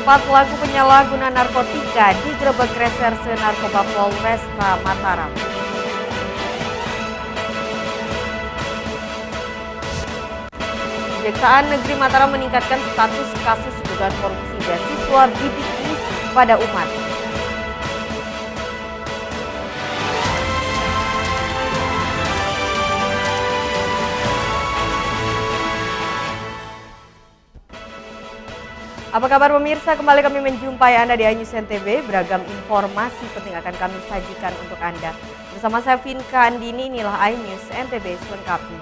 Empat pelaku penyalahguna narkotika digerebek Reserse Narkoba Polresta Mataram. Kejaksaan Negeri Mataram meningkatkan status kasus dugaan korupsi beasiswa bidik misi pada umat. Apa kabar pemirsa? Kembali kami menjumpai Anda di iNews NTB. Beragam informasi penting akan kami sajikan untuk Anda. Bersama saya Vinka Andini, inilah iNews NTB selengkapnya.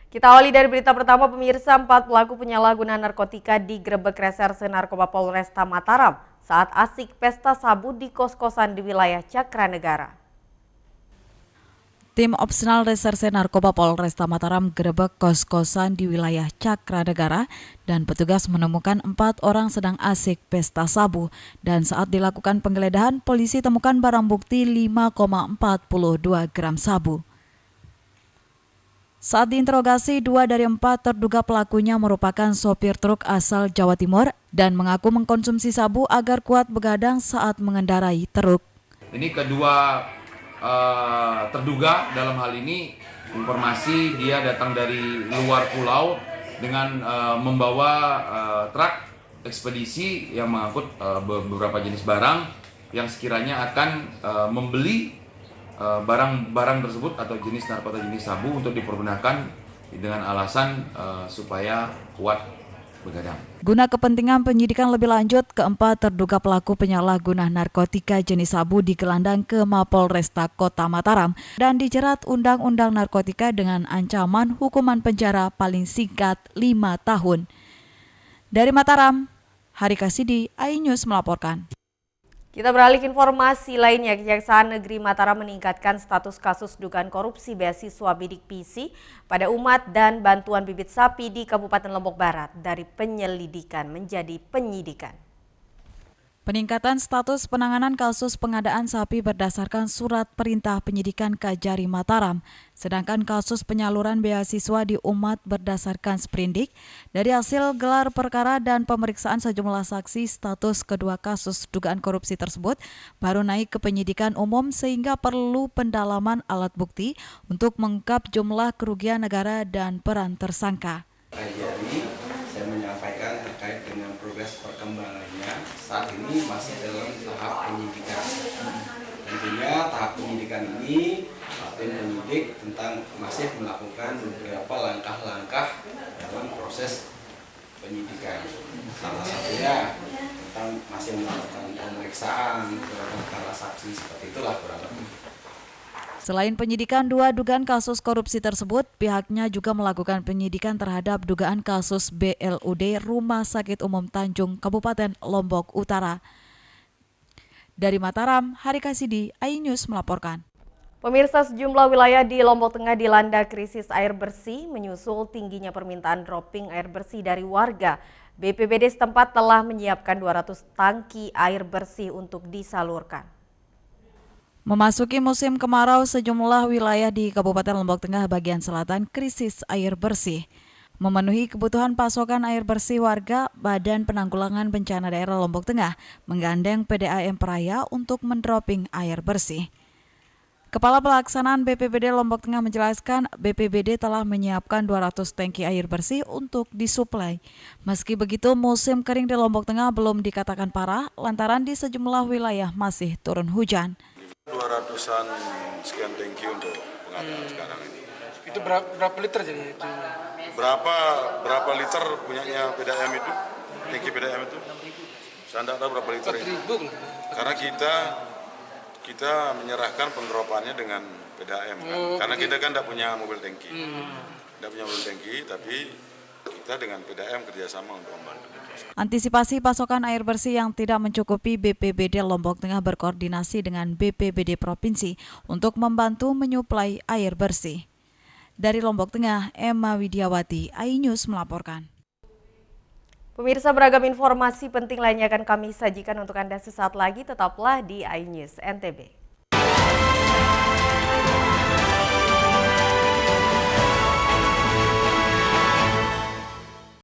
Kita awali dari berita pertama pemirsa. 4 pelaku penyalahgunaan narkotika digerebek Reserse Narkoba Polresta Mataram saat asik pesta sabu di kos-kosan di wilayah Cakranegara. Tim Opsional Reserse Narkoba Polresta Mataram gerebek kos-kosan di wilayah Cakranegara dan petugas menemukan 4 orang sedang asik pesta sabu. Dan saat dilakukan penggeledahan, polisi temukan barang bukti 5,42 gram sabu. Saat diinterogasi, 2 dari 4 terduga pelakunya merupakan sopir truk asal Jawa Timur dan mengaku mengkonsumsi sabu agar kuat begadang saat mengendarai truk. Ini kedua terduga dalam hal ini informasi dia datang dari luar pulau dengan membawa truk ekspedisi yang mengangkut beberapa jenis barang yang sekiranya akan membeli barang-barang tersebut atau jenis narkotika jenis sabu untuk dipergunakan dengan alasan supaya kuat begadang. Guna kepentingan penyidikan lebih lanjut, keempat terduga pelaku penyalahguna narkotika jenis sabu digelandang ke Mapolresta Kota Mataram dan dijerat Undang-Undang Narkotika dengan ancaman hukuman penjara paling singkat 5 tahun. Dari Mataram, Hari Kasidi, iNews melaporkan. Kita beralih ke informasi lainnya. Kejaksaan Negeri Mataram meningkatkan status kasus dugaan korupsi beasiswa bidik misi pada umat dan bantuan bibit sapi di Kabupaten Lombok Barat dari penyelidikan menjadi penyidikan. Peningkatan status penanganan kasus pengadaan sapi berdasarkan surat perintah penyidikan Kajari Mataram, sedangkan kasus penyaluran beasiswa di umat berdasarkan sprindik. Dari hasil gelar perkara dan pemeriksaan sejumlah saksi, status kedua kasus dugaan korupsi tersebut baru naik ke penyidikan umum sehingga perlu pendalaman alat bukti untuk mengungkap jumlah kerugian negara dan peran tersangka. Pagi hari saya menyampaikan terkait dengan progres perkembangannya. Saat ini masih dalam tahap penyidikan. Tentunya tahap penyidikan ini tim penyidik masih melakukan beberapa langkah-langkah dalam proses penyidikan. Salah satunya masih melakukan pemeriksaan terhadap para saksi, seperti itulah kurang lebih. Selain penyidikan 2 dugaan kasus korupsi tersebut, pihaknya juga melakukan penyidikan terhadap dugaan kasus BLUD Rumah Sakit Umum Tanjung, Kabupaten Lombok Utara. Dari Mataram, Hari Kasidi, iNews melaporkan. Pemirsa, sejumlah wilayah di Lombok Tengah dilanda krisis air bersih menyusul tingginya permintaan dropping air bersih dari warga. BPBD setempat telah menyiapkan 200 tangki air bersih untuk disalurkan. Memasuki musim kemarau, sejumlah wilayah di Kabupaten Lombok Tengah bagian selatan krisis air bersih. Memenuhi kebutuhan pasokan air bersih warga, Badan Penanggulangan Bencana Daerah Lombok Tengah menggandeng PDAM Peraya untuk mendropping air bersih. Kepala Pelaksanaan BPBD Lombok Tengah menjelaskan BPBD telah menyiapkan 200 tangki air bersih untuk disuplai. Meski begitu, musim kering di Lombok Tengah belum dikatakan parah lantaran di sejumlah wilayah masih turun hujan. 200-an sekian tangki untuk pengadaan sekarang ini. Itu berapa liter jadi? Berapa liter punyanya PDAM itu? Tangki PDAM itu? Saya tidak tahu berapa liter ini. Karena kita menyerahkan pengeropannya dengan PDAM kan? Karena kita kan tidak punya mobil tangki. Tidak punya mobil tangki, tapi kita dengan PDAM kerjasama untuk membantu. Antisipasi pasokan air bersih yang tidak mencukupi, BPBD Lombok Tengah berkoordinasi dengan BPBD Provinsi untuk membantu menyuplai air bersih. Dari Lombok Tengah, Emma Widiawati, iNews melaporkan. Pemirsa, beragam informasi penting lainnya akan kami sajikan untuk Anda sesaat lagi. Tetaplah di iNews NTB.